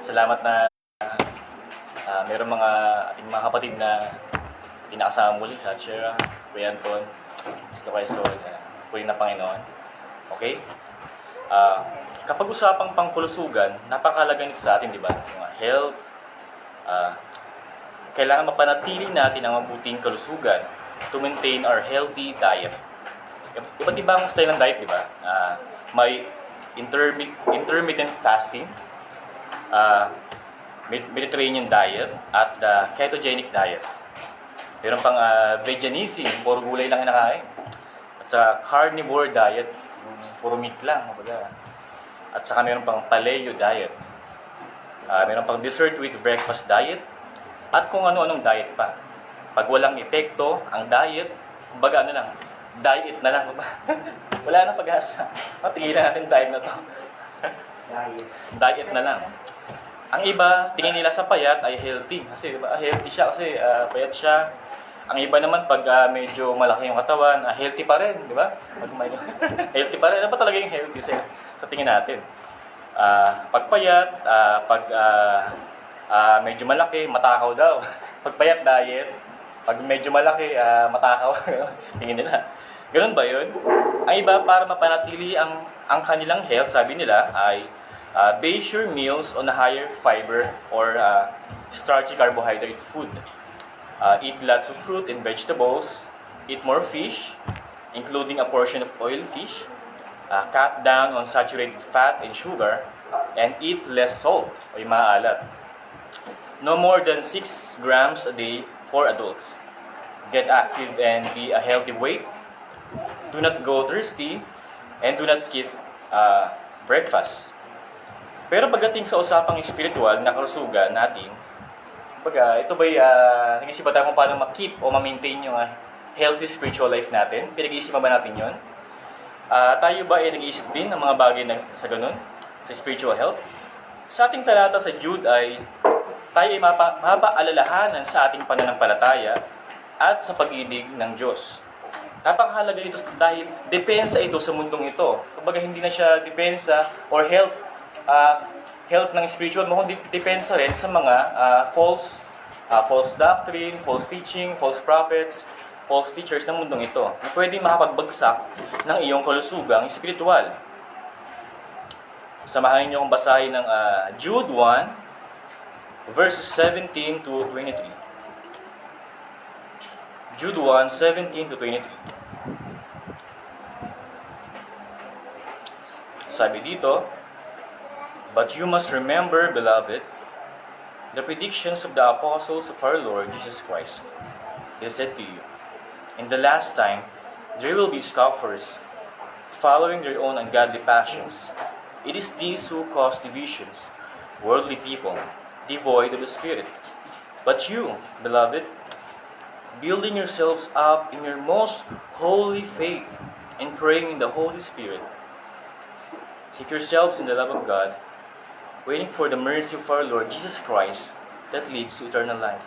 salamat na mayroong mga ating mga kapatid na pinakasama muli sa Shera, Kuya Anton, Sila Quezon, Kuya na Panginoon. Okay? Kapag usapang pangkulusugan, napakahalaga nito sa atin, di ba? Yung health, kailangan mapanatili natin ang mabuting kalusugan to maintain our healthy diet. Iba't ibang style ng diet, di ba? May intermittent fasting, Mediterranean diet, at ketogenic diet. Meron pang veganism, puro gulay lang kinakain. At sa carnivore diet, puro meat lang. At saka meron pang paleo diet. Meron pang dessert with breakfast diet. At kung ano-anong diet pa. Pag walang epekto ang diet, kumbaga diet na lang. Wala nang pag-asa. Tigilan natin diet na to. Diet na lang. Ang iba, tingin nila sa payat ay healthy. Kasi diba, healthy siya kasi payat siya. Ang iba naman, pag medyo malaki yung katawan, healthy pa rin, di ba? Healthy pa rin. Ano ba talaga yung healthy sa tingin natin? Pag payat, pag medyo malaki, matakaw daw. Pag payat diet, pag medyo malaki, matakaw. Tingin nila. Ganun ba yun? Ang iba, para mapanatili ang kanilang health, sabi nila, ay base your meals on a higher fiber or starchy carbohydrates food. Eat lots of fruit and vegetables. Eat more fish, including a portion of oil fish. Cut down on saturated fat and sugar. And eat less salt o yung maalat. No more than 6 grams a day for adults. Get active and be a healthy weight. Do not go thirsty. And do not skip breakfast. Pero pagdating sa usapang spiritual na kalusugan natin, ito ba'y nag-isipan tayo kung paano ma-keep o ma-maintain yung healthy spiritual life natin? Pinag-iisipan ba natin yun? Tayo ba ay nag-iisip din ng mga bagay na sa ganun, sa spiritual health? Sa ating talata sa Jude ay tayo ay mapaalalahanan sa ating pananampalataya at sa pag-ibig ng Diyos. Napakahalaga ito dahil depensa ito sa mundong ito. Kumbaga hindi na siya depensa or health ng spiritual mo, kundi depensa rin sa mga false doctrine, false teaching, false prophets, false teachers ng mundong ito na pwedeng makapagbagsak ng iyong kalusugang spiritual. Samahan niyo akong basahin ng Jude 1 verses 17 to 23. Jude 1, 17 to 23. Sabi dito, but you must remember, beloved, the predictions of the apostles of our Lord Jesus Christ. They said to you, in the last time, there will be scoffers, following their own ungodly passions. It is these who cause divisions, worldly people, devoid of the Spirit. But you, beloved, building yourselves up in your most holy faith and praying in the Holy Spirit, keep yourselves in the love of God, waiting for the mercy of our Lord Jesus Christ that leads to eternal life.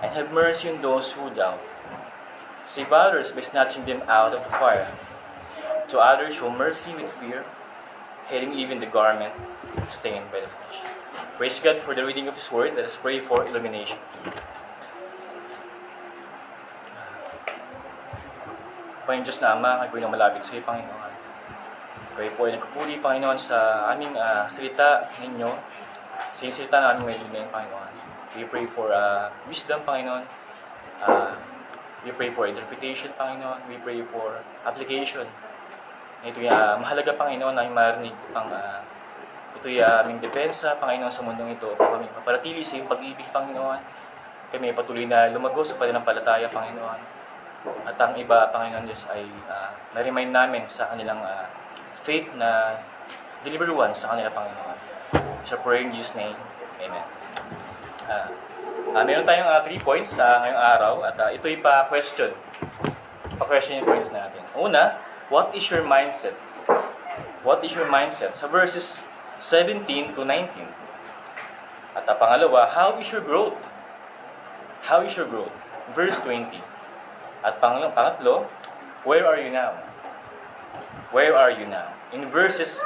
And have mercy on those who doubt. Save others by snatching them out of the fire. To others show mercy with fear, hating even the garment stained by the flesh. Praise God for the reading of His Word. Let us pray for illumination. Panginoon Diyos na Ama, kayo na malapit sa iyo, Panginoon. Kayo po ay nagpupuli, Panginoon, sa aming salita ninyo, sa yung salita na aming may lumin, Panginoon. We pray for wisdom, Panginoon. We pray for interpretation, Panginoon. We pray for application. Ito yung mahalaga, Panginoon, na yung marinig pang ito yung aming depensa, Panginoon, sa mundong ito. Kami maparatili sa iyong pag-ibig, Panginoon. Kami patuloy na lumago sa pananampalataya, Panginoon. At ang iba, Panginoon Diyos, ay na-remind namin sa kanilang faith na deliver one sa kanila, Panginoon. So, pray in Jesus' name. Amen. Meron tayong 3 points ngayong araw at ito'y pa-question. Pa-question yung points natin. Una, what is your mindset? What is your mindset? Sa verses 17 to 19. At pangalawa, how is your growth? How is your growth? Verse 20. At pangatlo, where are you now? Where are you now? In verses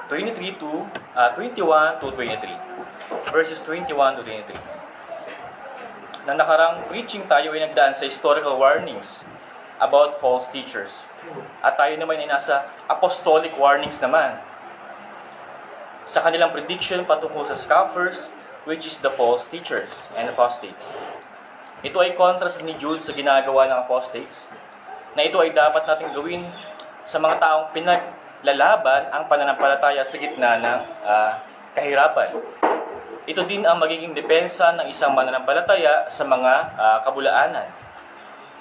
23 to 21 to 23. Verses 21 to 23. Na nakarang preaching tayo ay nagdaan sa historical warnings about false teachers. At tayo naman ay nasa apostolic warnings naman sa kanilang prediction patungkol sa scoffers, which is the false teachers and apostates. Ito ay contrast ni Jude sa ginagawa ng apostates, na ito ay dapat nating gawin sa mga taong pinaglalaban ang pananampalataya sa gitna ng kahirapan. Ito din ang magiging depensa ng isang mananampalataya sa mga kabulaanan.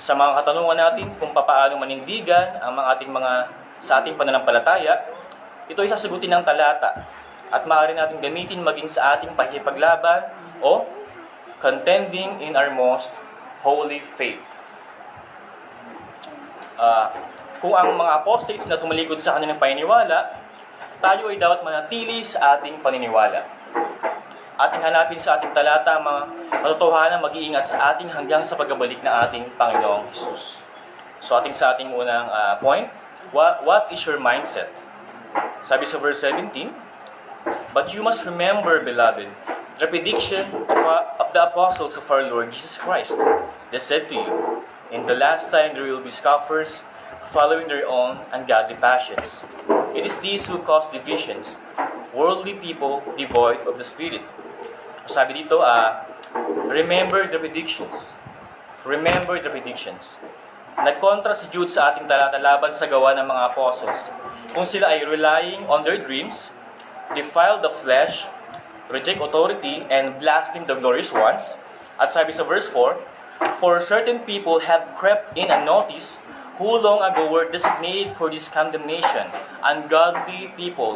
Sa mga katanungan natin kung paano manindigan ang sa ating pananampalataya, ito ay sasagutin ng talata at maaari natin gamitin maging sa ating pakikipaglaban o contending in our most holy faith. Kung ang mga apostates na tumalikod sa kanilang paniniwala, tayo ay dapat manatili sa ating paniniwala. Ating hanapin sa ating talata ang mga katotohanan mag-iingat sa ating hanggang sa pagbabalik na ating Panginoong Jesus. So sa ating unang point, what is your mindset? Sabi sa verse 17, "But you must remember, beloved, the prediction of the apostles of our Lord Jesus Christ. They said to you, in the last time there will be scoffers, following their own ungodly passions. It is these who cause divisions, worldly people devoid of the Spirit." Sabi dito, remember the predictions. Remember the predictions. Nagkontra si Jude sa ating talata laban sa gawa ng mga apostles. Kung sila ay relying on their dreams, defile the flesh, reject authority, and blaspheme the glorious ones. At sabi sa verse 4, "For certain people have crept in unnoticed, who long ago were designated for this condemnation, ungodly people,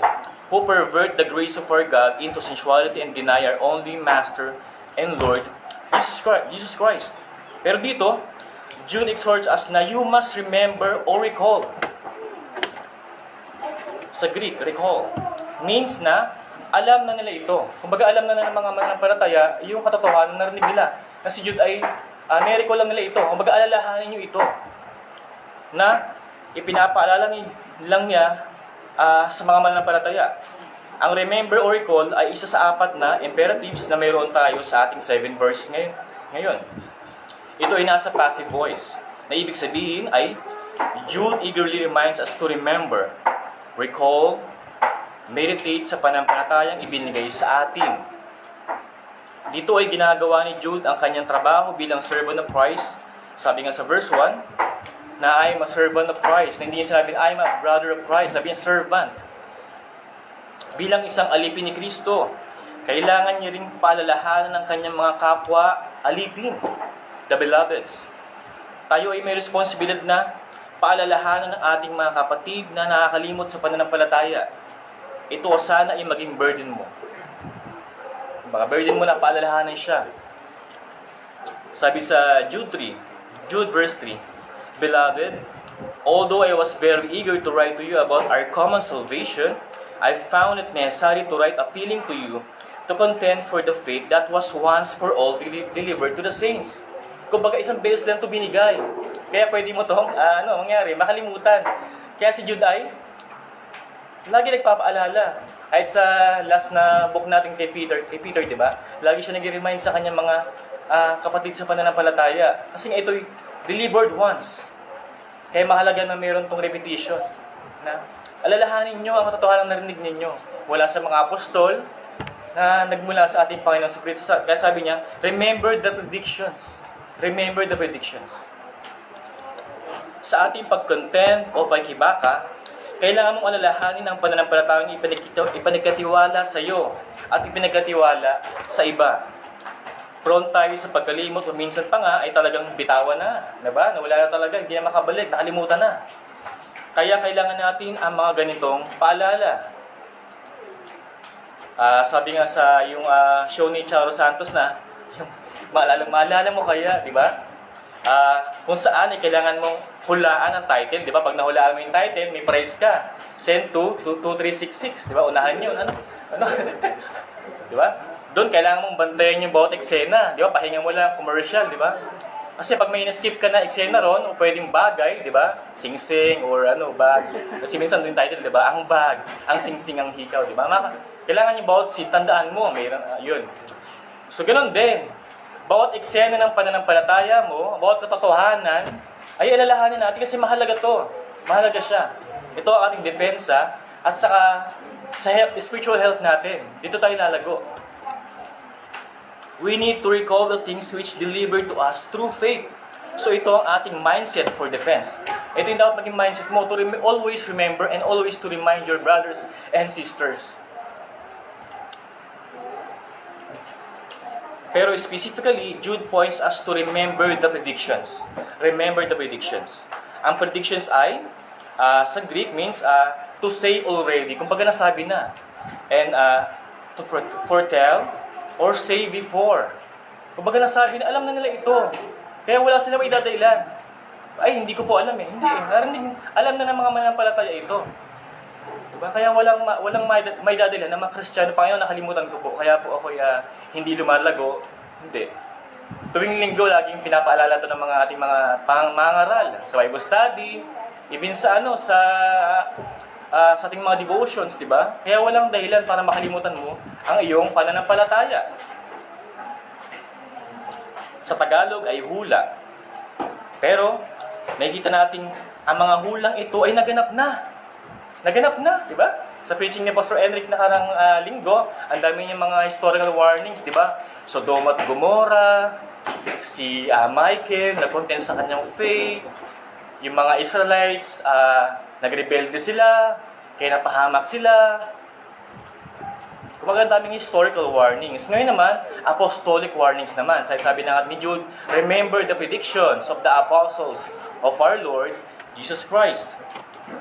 who pervert the grace of our God into sensuality and deny our only Master and Lord, Jesus Christ." Pero dito, Jude exhorts us na you must remember or recall. Sa Greek, recall means na alam na nila ito. Kumbaga alam na ng mga mananampalataya yung katotohanan na narinig nila. Na si Jude ay nirecall lang nila ito. Kumbaga alalahanin nyo ito. Na ipinapaalala lang niya sa mga mananampalataya. Ang remember or recall ay isa sa 4 na imperatives na mayroon tayo sa ating 7 verses ngayon. Ito ay nasa passive voice, na ibig sabihin ay Jude eagerly reminds us to remember, recall, meditate sa pananampalatayang ibinigay sa atin. Dito ay ginagawa ni Jude ang kanyang trabaho bilang servant of Christ. Sabi nga sa verse 1, na I am a servant of Christ. Na hindi niya sinabi, I am a brother of Christ. Sabi niya, servant. Bilang isang alipin ni Kristo, kailangan niya ring paalalahanan ng kanyang mga kapwa alipin, the beloveds. Tayo ay may responsibilidad na paalalahanan ng ating mga kapatid na nakakalimot sa pananampalataya. Ito sana ay maging burden mo. Baka burden mo na paalalahanan siya. Sabi sa Jude verse 3, "Beloved, although I was very eager to write to you about our common salvation, I found it necessary to write appealing to you to contend for the faith that was once for all delivered to the saints." Kumbaga isang beses lang ito binigay. Kaya pwede mo itong, makalimutan. Kaya si Jude ay lagi nagpapaalala. Kahit sa last na book natin kay Peter, di ba? Lagi siya nag-remind sa kanyang mga kapatid sa pananampalataya. Kasi nga ito'y delivered once. Kaya mahalaga na mayroon tong repetition. Na alalahanin nyo ang katotohanan na narinig ninyo. Wala sa mga apostol na nagmula sa ating Panginoon sa Kristo. Kaya sabi niya, remember the predictions. Remember the predictions. Sa ating pag-contend o pagkibaka, kailangan mong alalahanin ang pananampalatayang ipinagkatiwala sa iyo at ipinagkatiwala sa iba. Prone tayo sa pagkalimot o minsan pa nga ay talagang bitawan na. Diba? Nawala na talaga, hindi na makabalik, nakalimutan na. Kaya kailangan natin ang mga ganitong paalala. Sabi nga sa yung show ni Charo Santos na, yung maalala mo kaya, di ba? Kung saan ay kailangan mong hulaan ang title, di ba? Pag nahulaan mo yung title, may prize ka. Send to 2366, di ba? Unahan yun, ano? Di ba? Doon, kailangan mong bantayan yung bawat eksena. Di ba? Pahinga mo lang, commercial, di ba? Kasi pag may na-skip ka na eksena ron, o pwedeng bagay, di ba? Sing-sing, or bag. Kasi minsan yung title, di ba? Ang bag, ang sing-sing, ang hikaw, di ba? Kailangan yung bawat scene, tandaan mo, mayroon, yun. So, ganun din. Bawat eksena ng pananampalataya mo, bawat katotohanan, ay alalahanin natin kasi mahalaga to. Mahalaga siya. Ito ang ating depensa, at saka sa spiritual health natin. Dito tayo lalago. We need to recall the things which delivered to us through faith. So ito ang ating mindset for defense. Ito yung dapat maging mindset mo to always remember and always to remind your brothers and sisters. Pero specifically, Jude points us to remember the predictions. Remember the predictions. Ang predictions ay, sa Greek means to say already. Kumbaga nasabi na. And to foretell or say before. Kumbaga nasabi na, alam na nila ito. Kaya wala sila may dadailan. Ay, hindi ko po alam eh. Hindi eh. Alam na ng mga mananampalataya ito. Diba? Kaya walang may dadailan na mga Kristiyano. Panginoon, nakalimutan ko po. Kaya po ako hindi lumalago. Hindi. Tuwing linggo, laging pinapaalala to ng mga ating mga mangaral. Sa Bible study, even sa ating mga devotions, di ba? Kaya walang dahilan para makalimutan mo ang iyong pananampalataya. Sa Tagalog ay hula. Pero, nakikita natin ang mga hulang ito ay naganap na. Naganap na, di ba? Sa preaching ni Pastor Enric nakarang linggo, ang dami niyang mga historical warnings, di ba? Sodoma at Gomorrah, si Michael, nag-contend sa kanyang faith, yung mga Israelites, nagrebelde sila, kaya napahamak sila. Kumbaga daming historical warnings. Ngayon naman, apostolic warnings naman. Sabi na ni Jude, remember the predictions of the apostles of our Lord Jesus Christ.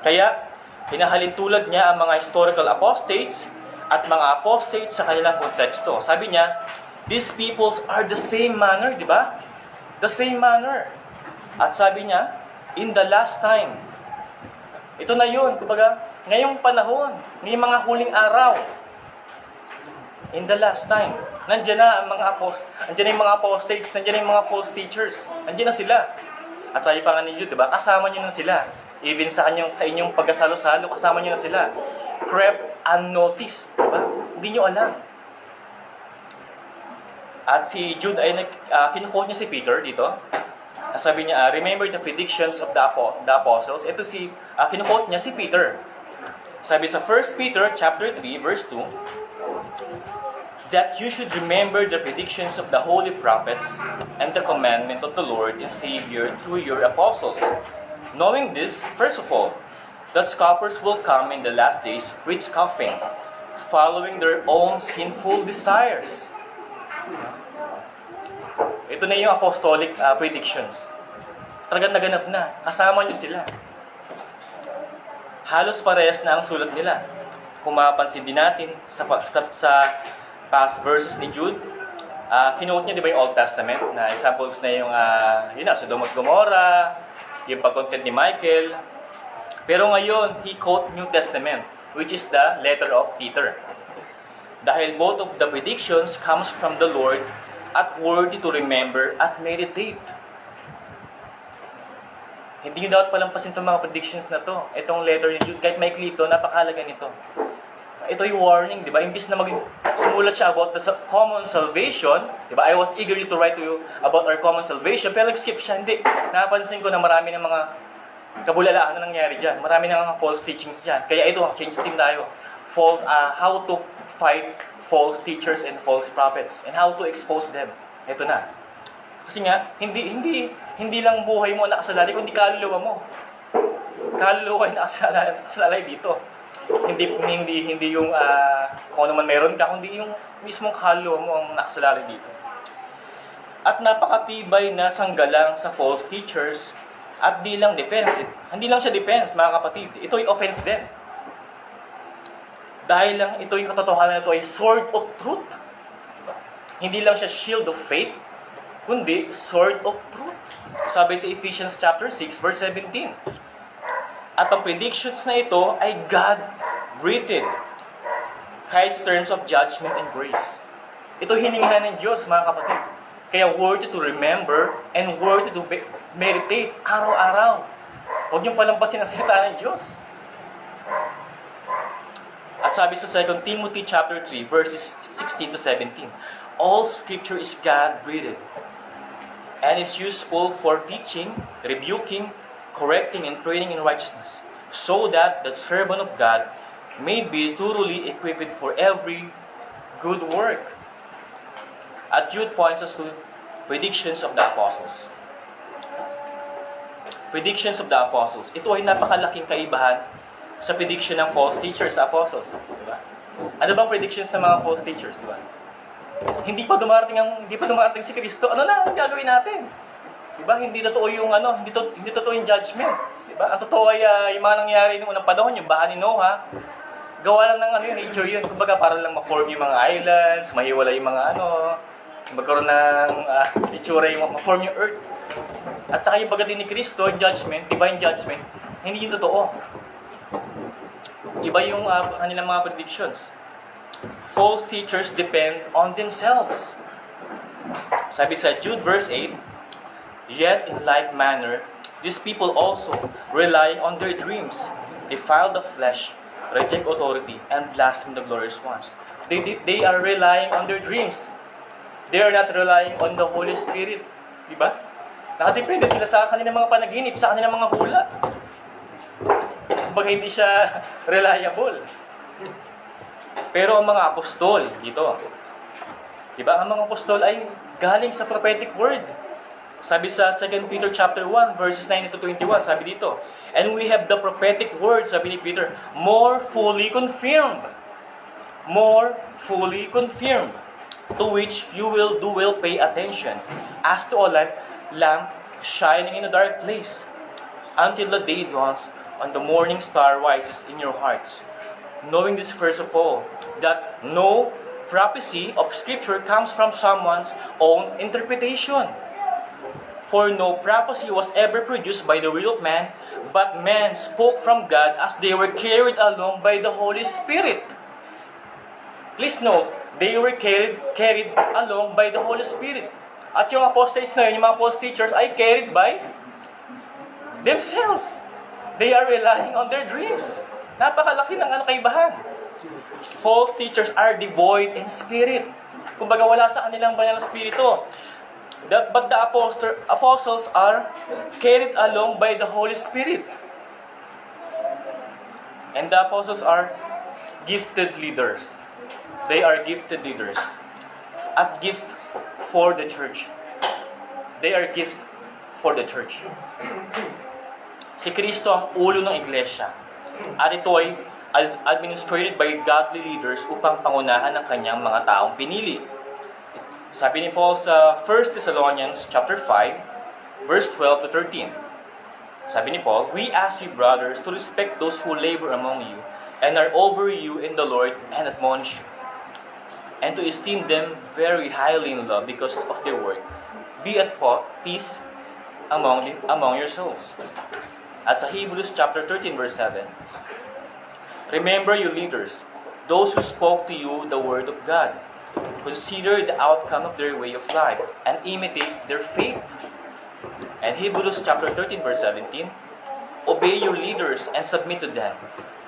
Kaya, hinahalin tulad niya ang mga historical apostates at mga apostates sa kanilang konteksto. Sabi niya, these peoples are the same manner, di ba? The same manner. At sabi niya, in the last time. Ito na yun, kumbaga, ngayong panahon, ngayong mga huling araw, in the last time, nandiyan na ang mga nandiyan na yung mga apostates, nandiyan na yung mga false teachers, nandiyan na sila. At sabi pa nga ni Jude, diba, kasama niyo na sila. Even sa inyong pagkasalo-salo, kasama niyo na sila. Crept unnoticed, diba? Hindi niyo alam. At si Jude ay kinukuha niya si Peter dito. Sabi niya, remember the predictions of the apostles. Ito kinuquote niya si Peter. Sabi sa 1 Peter chapter 3 verse 2, that you should remember the predictions of the holy prophets and the commandment of the Lord and Savior through your apostles. Knowing this, first of all, the scoffers will come in the last days with scoffing, following their own sinful desires. Ito na yung apostolic predictions. Talagang naganap na. Kasama niyo sila. Halos parehas na ang sulat nila. Kung mapapansin din natin sa past verses ni Jude, kinuot niya di ba yung Old Testament na examples na yung Sodoma at Gomorrah, yung pag-content ni Michael. Pero ngayon, he quote New Testament, which is the letter of Peter. Dahil both of the predictions comes from the Lord at worthy to remember at meditate. Hindi dapat palampasin itong mga predictions na to. Itong letter ni Jude, kahit maikli ito, napakalaga nito. Ito yung warning, di ba? Imbis na sumulat siya about the common salvation, di ba? I was eager to write to you about our common salvation, pero nag-skip siya. Hindi. Napansin ko na marami ng mga kabulalaan na nangyari dyan. Marami ng mga false teachings dyan. Kaya ito, change team tayo. How to fight false teachers and false prophets and how to expose them. Ito na. Kasi nga, hindi lang buhay mo nakasalalay, kundi kaluluwa mo. Kaluluwa yung nakasalalay dito. Hindi yung kung ano man meron ka, kundi yung mismong kaluluwa mo ang nakasalalay dito. At napakatibay na sanggalang sa false teachers at di lang defense. Hindi lang siya defense, mga kapatid. Ito yung offense din. Dahil lang ito yung katotohanan na ito ay sword of truth. Hindi lang siya shield of faith, kundi sword of truth. Sabi sa Ephesians chapter 6 verse 17. At ang predictions na ito ay God-breathed, kahit terms of judgment and grace. Ito hiningihan ng Diyos, mga kapatid. Kaya worthy to remember and worthy to meditate araw-araw. Huwag niyong palampasin ang salita ng Diyos. At sabi sa 2 Timothy chapter 3, verses 16 to 17, all Scripture is God-breathed and is useful for teaching, rebuking, correcting, and training in righteousness, so that the servant of God may be thoroughly equipped for every good work. At Jude points us to predictions of the apostles. Predictions of the apostles. Ito ay napakalaking kaibahan sa prediction ng false teachers sa apostles. Diba? Ano bang predictions ng mga false teachers? Diba? Hindi pa dumarating si Kristo. Ano na ang gagawin natin? Diba? Hindi totoo yung hindi totoo yung judgment. Diba? Ang totoo ay yung mga nangyari noong unang panahon, yung baha ni Noah, gawa lang ng nature yun. Kumbaga para lang ma-form yung mga islands, mahiwala yung mga magkaroon ng itsura yung ma-form yung earth. At saka yung pagdating ni Kristo, judgment, divine judgment, hindi yun totoo. Iba yung kanilang mga predictions. False teachers depend on themselves. Sabi sa Jude verse 8, yet in like manner, these people also, relying on their dreams, defile the flesh, reject authority, and blaspheme the glorious ones. They are relying on their dreams. They are not relying on the Holy Spirit. Diba? Nakadepende sila sa kanilang mga panaginip, sa kanilang mga hula. Kumbaga hindi siya reliable. Pero ang mga apostol, dito, diba? Ang mga apostol ay galing sa prophetic word. Sabi sa 2 Peter chapter 1, verses 9 to 21, sabi dito, and we have the prophetic word, sabi ni Peter, more fully confirmed. More fully confirmed. To which you will do well pay attention, as to a lamp shining in a dark place, until the day dawns and the morning star rises in your hearts. Knowing this first of all, that no prophecy of Scripture comes from someone's own interpretation. For no prophecy was ever produced by the will of man, but men spoke from God as they were carried along by the Holy Spirit. Please note, they were carried along by the Holy Spirit. At yung apostates na yun, yung mga false teachers ay carried by themselves. They are relying on their dreams. Napakalaki ng kaibahan. False teachers are devoid in spirit. Kumbaga wala sa kanilang banal na spirito. But the apostles are carried along by the Holy Spirit. And the apostles are gifted leaders. They are gifted leaders. A gift for the church. They are gift for the church. Si Kristo ang ulo ng iglesia. At ito ay administrated by godly leaders upang pangunahan ng kanyang mga taong pinili. Sabi ni Paul sa 1 Thessalonians chapter 5, verse 12 to 13. Sabi ni Paul, we ask you, brothers, to respect those who labor among you and are over you in the Lord and admonish you, and to esteem them very highly in love because of their work. Be at peace among yourselves. At sa Hebrews chapter 13, verse 7, remember you leaders, those who spoke to you the word of God. Consider the outcome of their way of life and imitate their faith. And Hebrews chapter 13, verse 17, obey your leaders and submit to them,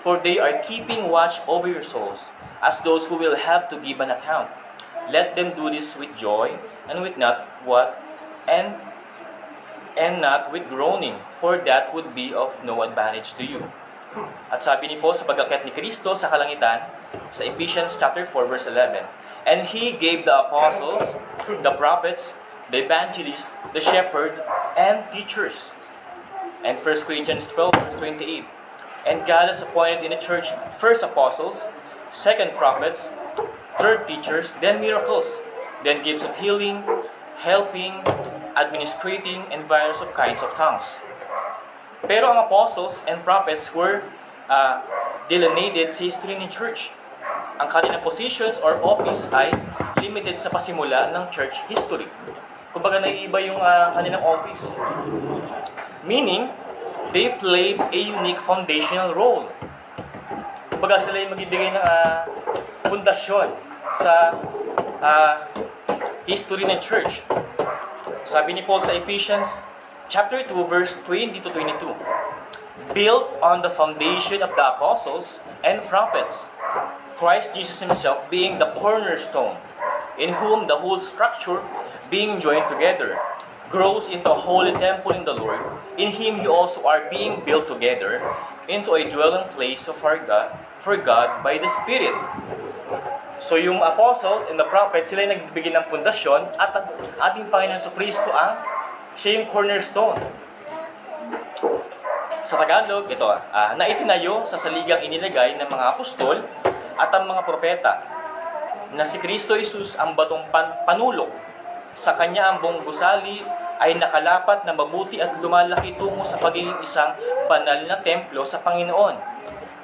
for they are keeping watch over your souls, as those who will have to give an account. Let them do this with joy and not with groaning, for that would be of no advantage to you. At sabi ni Paul sa pag-akyat ni Kristo sa kalangitan, sa Ephesians chapter 4, verse 11, and He gave the apostles, the prophets, the evangelists, the shepherd, and teachers. And 1 Corinthians 12, verse 28, and God has appointed in the church first apostles, second prophets, third teachers, then miracles, then gifts of healing, helping, administrating, and various of kinds of tongues. Pero ang apostles and prophets were delineated sa history ng church. Ang kanilang positions or office ay limited sa pasimula ng church history. Kumbaga naiiba yung kanilang office. Meaning, they played a unique foundational role. Kumbaga sila yung magbibigay ng pundasyon sa history ng church. Sabi ni Paul sa Ephesians chapter 2 verse 20 to 22. Built on the foundation of the apostles and prophets, Christ Jesus himself being the cornerstone, in whom the whole structure, being joined together, grows into a holy temple in the Lord. In him you also are being built together into a dwelling place of our God by the Spirit. So yung apostles and the prophets, sila yung nagbigay ng pundasyon at ang ating Panginoon Kristo siya yung cornerstone. Sa Tagalog, ito, na itinayo sa saligang inilagay ng mga apostol at ang mga propeta na si Kristo Jesus ang batong panulok. Sa kanya ang buong gusali ay nakalapat na mabuti at lumalaki tungo sa pagiging isang banal na templo sa Panginoon.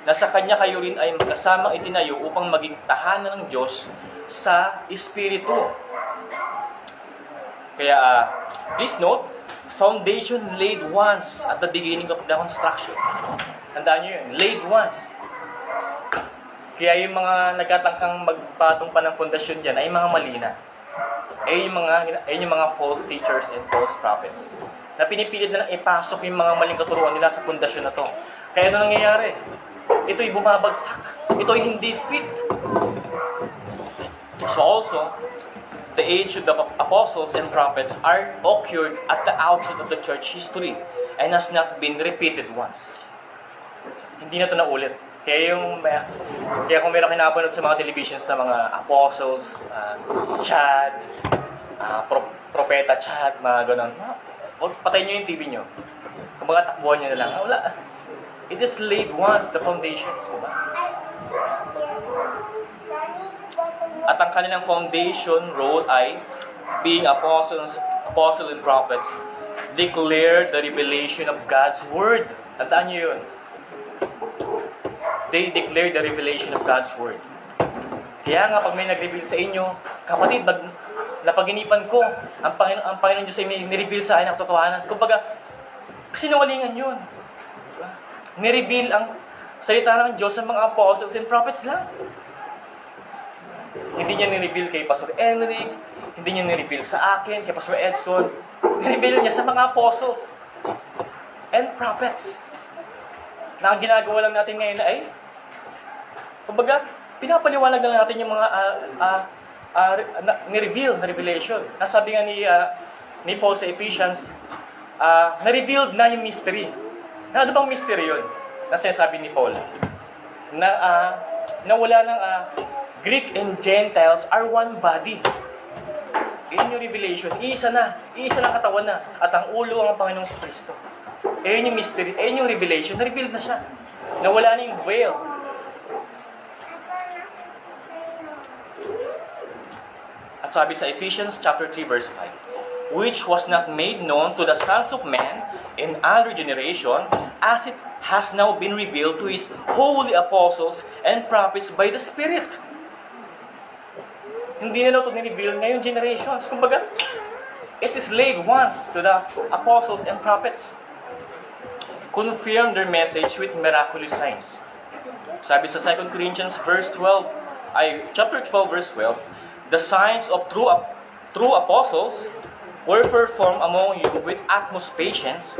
Na sa kanya kayo rin ay magkasamang itinayo upang maging tahanan ng Diyos sa Espiritu. Kaya, please note, foundation laid once at the beginning of the construction. Tandaan nyo yun, laid once. Kaya yung mga nagkatangkang magpatong pa ng fondasyon dyan ay mga malina. Ay yung mga false teachers and false prophets. Na pinipilit na lang ipasok yung mga maling katuruan nila sa fondasyon na to. Kaya ano nangyayari? Ito'y bumabagsak. Ito'y hindi fit. So also, the age of the apostles and prophets are occurred at the outset of the church history and has not been repeated once. Hindi na ito naulit. Kaya kung meron kinapanood sa mga televisions na mga apostles, Chad, propeta Chad, mga ganun, patayin nyo yung TV nyo. Kung baka takbuhan nyo na lang, wala. It is laid once, the foundations. Diba? At ang kanilang foundation role ay being apostles and prophets, declare the revelation of God's Word. Tandaan nyo yun. They declare the revelation of God's Word. Kaya nga, pag may nag-reveal sa inyo, kapatid, napaginipan ko, ang Panginoon Diyos ay may nireveal sa akin ang totohanan. Kumbaga, sinungalingan yun. Diba? Nireveal ang salita ng Diyos sa mga apostles and prophets lang. Hindi niya nireveal kay Pastor Enric, hindi niya nireveal sa akin, kay Pastor Edson. Nireveal niya sa mga apostles and prophets. Na ang ginagawa lang natin ngayon ay, kumbaga, pinapaliwanag lang natin yung mga ni-reveal na revelation. Nasabi nga ni Paul sa Ephesians, na-revealed na yung mystery. Na ano bang mystery yun? Na sinasabi ni Paul, na wala ng Greek and Gentiles are one body. Yun yung revelation. Iisa na katawan na. At ang ulo ang Panginoong Kristo. Yun yung mystery. Yun yung revelation. Na-revealed na siya. Nawala na yung veil. At sabi sa Ephesians chapter 3 verse 5, which was not made known to the sons of men in other generation, as it has now been revealed to his holy apostles and prophets by the Spirit. Hindi na ito ni-reveal ngayong generations. Kumbaga, it is laid once to the apostles and prophets. Confirm their message with miraculous signs. Sabi sa 2 Corinthians chapter 12 verse 12, the signs of true apostles were performed among you with utmost patience,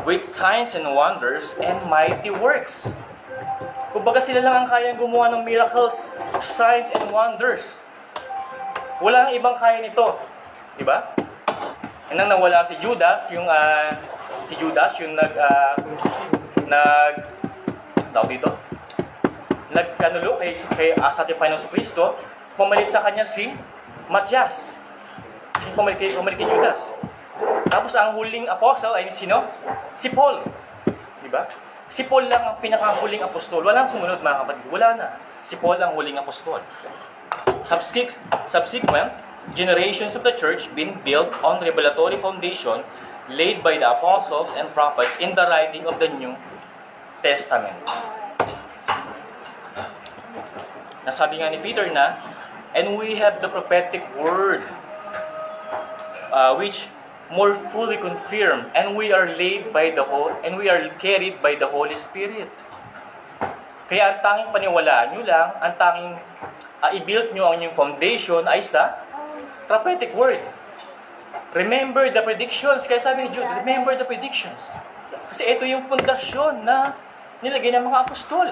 with signs and wonders and mighty works. Kumbaga sila lang ang kayang gumawa ng miracles, signs and wonders. Wala nang ibang kaya nito. Diba? Nang nawala si Judas, yung nagkanulo kay sa ating Panginoon Kristo, pumalit sa kanya si Matias. Pumalit kay Judas. Tapos ang huling apostle ay sino? Si Paul. Diba? Si Paul lang ang pinakahuling apostol. Walang sumunod mga kapatid. Wala na. Si Paul ang huling apostol. Subsequent generations of the church been built on revelatory foundation laid by the apostles and prophets in the writing of the New Testament. Nasabi nga ni Peter na, and we have the prophetic word which more fully confirmed, and we are carried by the Holy Spirit. Kaya ang tanging paniwalaan nyo lang, ang tanging i-build nyo ang inyong foundation ay sa prophetic word. Remember the predictions. Kaya sabi ni Jude, remember the predictions. Kasi ito yung pundasyon na nilagay ng mga apostol.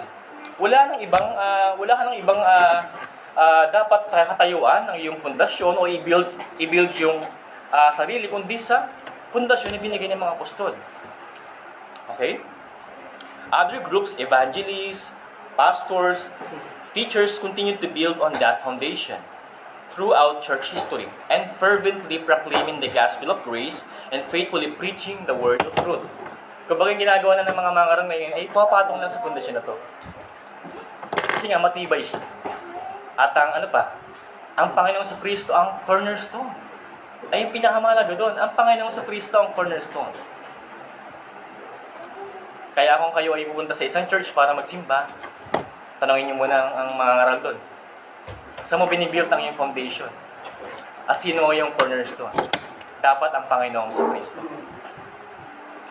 Wala ka nang ibang dapat katayuan ng iyong pundasyon o i-build yung sarili, kundi sa pundasyon na binigay ng mga apostol. Okay? Other groups, evangelists, pastors, teachers continue to build on that foundation throughout church history and fervently proclaiming the gospel of grace and faithfully preaching the word of truth. Kapag ginagawa na ng mga mangarang na yun, ay pumapatong lang sa pundasyon na to. Kasi nga, matibay siya. At ang Panginoon sa Kristo ang cornerstone. Ay yung pinakamahalaga doon, ang Panginoon sa Kristo ang cornerstone. Kaya kung kayo ay pupunta sa isang church para magsimba, tanongin niyo muna ang mga ngaral doon. Saan mo binibuild ang iyong foundation? At sino yung cornerstone? Dapat ang Panginoon sa Kristo.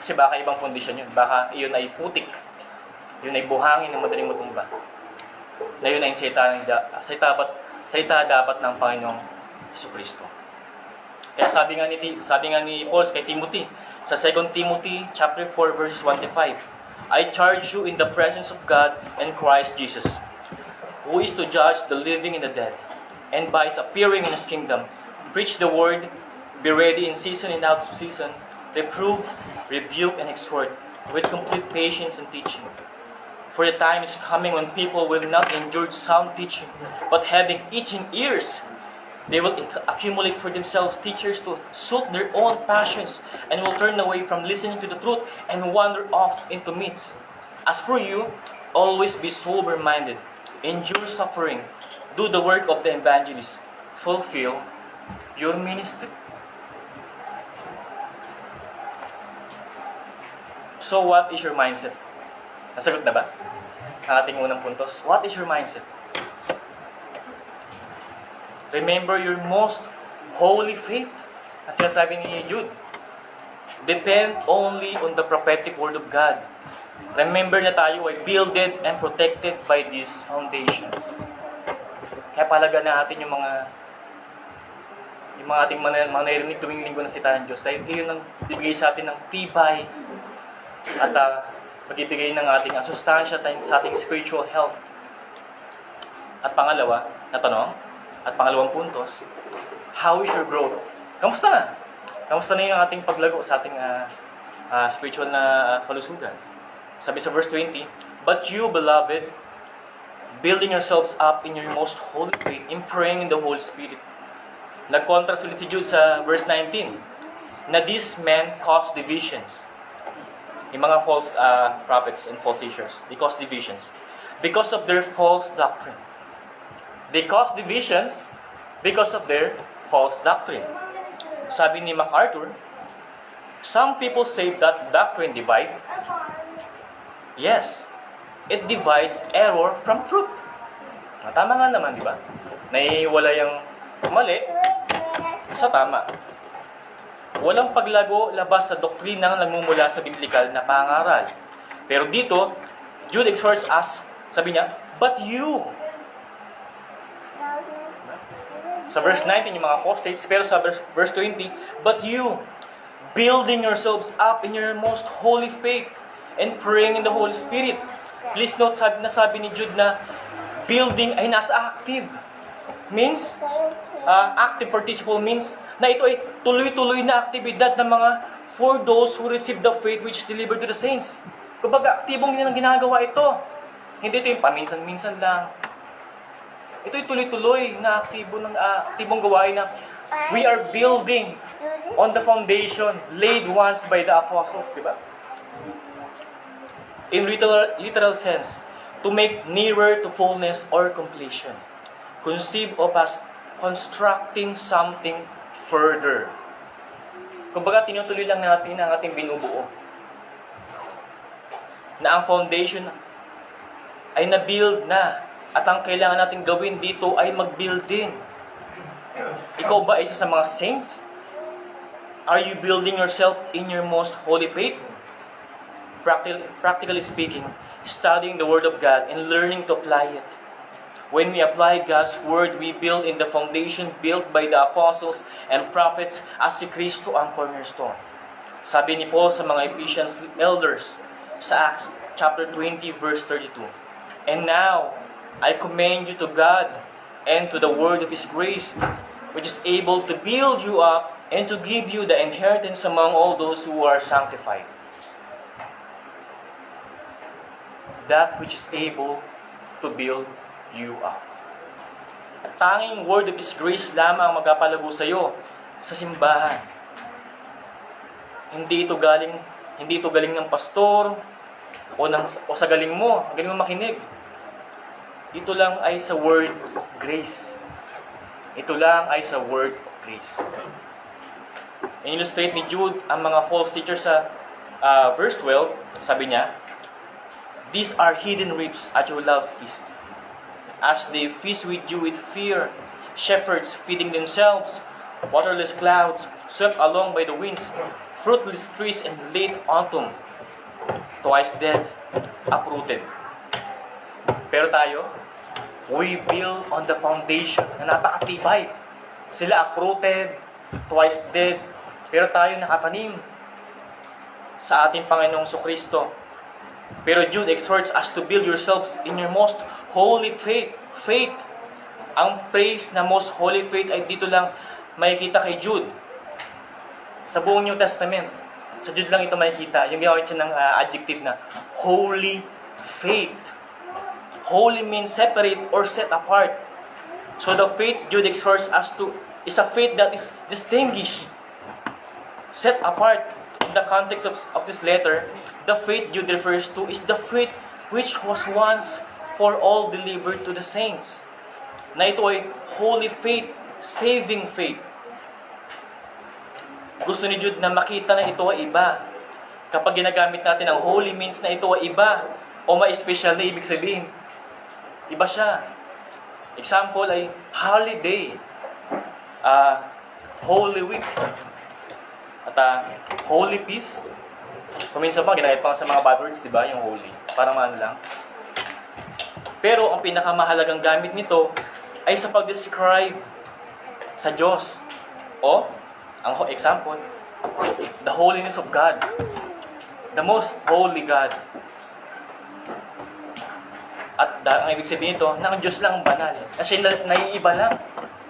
Kasi baka ibang foundation yun. Baka iyon ay putik. Yun ay buhangin ng madaling matumba. Na yun ay salita dapat ng Panginoong Kristo. Kaya sabi nga ni Paul kay Timothy, sa 2 Timothy chapter 4 verses 1 to 5, I charge you in the presence of God and Christ Jesus, who is to judge the living and the dead, and by his appearing in his kingdom, preach the word, be ready in season and out of season, reprove, rebuke, and exhort, with complete patience and teaching. For the time is coming when people will not endure sound teaching, but having itching ears, they will accumulate for themselves teachers to suit their own passions, and will turn away from listening to the truth and wander off into myths. As for you, always be sober-minded, endure suffering, do the work of the evangelist, fulfill your ministry. So what is your mindset? Nasagot na ba ang ating unang puntos? What is your mindset? Remember your most holy faith. At sinasabi ni Jude, depend only on the prophetic word of God. Remember na tayo ay builded and protected by these foundations. Kaya palaga natin yung mga ating mga narinig tuwing linggo ng sitahan ng Diyos. Dahil iyon ang bibigay sa atin ng tibay at pagbibigay ng ating sustansya sa ating spiritual health. At pangalawa, na tanong, at pangalawang puntos, how is your growth? Kamusta na? Kamusta na yung ating paglago sa ating spiritual na kalusugan? Sabi sa verse 20, but you, beloved, building yourselves up in your most holy faith, in praying in the Holy Spirit. Nag-contrast ulit si Jude sa verse 19, na these men cause divisions. Yung mga false prophets and false teachers, they cause divisions because of their false doctrine. They cause divisions because of their false doctrine. Sabi ni MacArthur, some people say that doctrine divides. Yes, it divides error from truth. Tama nga naman, di ba? Naiiwala yung mali sa tama. Walang paglago labas sa doktrinang nagmumula sa biblikal na pangaral. Pero dito, Jude exhorts us, sabi niya, but you. Sa verse 19, yung mga apostates, pero sa verse 20, but you, building yourselves up in your most holy faith and praying in the Holy Spirit. Please note, sabi ni Jude na building ay nasa active. Means, active participle means na ito ay tuloy-tuloy na aktibidad ng mga for those who receive the faith which is delivered to the saints. Kumbaga, aktibong nilang ginagawa ito. Hindi ito yung paminsan-minsan lang. Ito'y tuloy-tuloy na aktibong gawain na we are building on the foundation laid once by the apostles, di ba? In literal sense, to make nearer to fullness or completion. Conceive of as constructing something further. Kumbaga, tinutuloy lang natin ang ating binubuo. Na ang foundation ay na-build na. At ang kailangan natin gawin dito ay mag-build din. Ikaw ba isa sa mga saints? Are you building yourself in your most holy faith? Practically speaking, studying the Word of God and learning to apply it. When we apply God's Word, we build in the foundation built by the apostles and prophets as si Kristo ang cornerstone. Sabi ni Paul sa mga Ephesians elders sa Acts chapter 20 verse 32. And now, I commend you to God and to the word of His grace, which is able to build you up and to give you the inheritance among all those who are sanctified. That which is able to build you up. At tanging word of His grace lamang ang magpapalago sa iyo sa simbahan. Hindi ito galing ng pastor o sa galing mo makinig. Dito lang ay sa word of grace. Ito lang ay sa word of grace. In-illustrate ni Jude ang mga false teachers sa verse 12. Sabi niya, "These are hidden reaps at your love feast. As they feast with you with fear, shepherds feeding themselves, waterless clouds, swept along by the winds, fruitless trees in late autumn, twice dead, uprooted." Pero tayo, we build on the foundation na napakatibay. Sila uprooted, twice dead, pero tayo nakatanim sa ating Panginoong Kristo. Pero Jude exhorts us to build yourselves in your most holy faith. Faith. Ang praise na most holy faith ay dito lang makikita kay Jude. Sa buong New Testament, sa Jude lang ito makikita. Yung gawin siya ng adjective na holy faith. Holy means separate or set apart. So the faith Jude exhorts us to is a faith that is distinguished, set apart. In the context of this letter, the faith Jude refers to is the faith which was once for all delivered to the saints. Na ito ay holy faith, saving faith. Gusto ni Jude na makita na ito ay iba. Kapag ginagamit natin ang holy means na ito ay iba o ma-special na ibig sabihin, iba siya. Example ay holiday, Holy Week, at Holy Peace. Kuminsan pa, ginamit pa sa mga bad words, di ba? Yung holy. Parang ano lang. Pero ang pinakamahalagang gamit nito ay sa pag-describe sa Diyos. O, ang example, the holiness of God. The most holy God. At ang ibig sabihin nito, na ang Diyos lang ang banal. Kasi naiiba lang.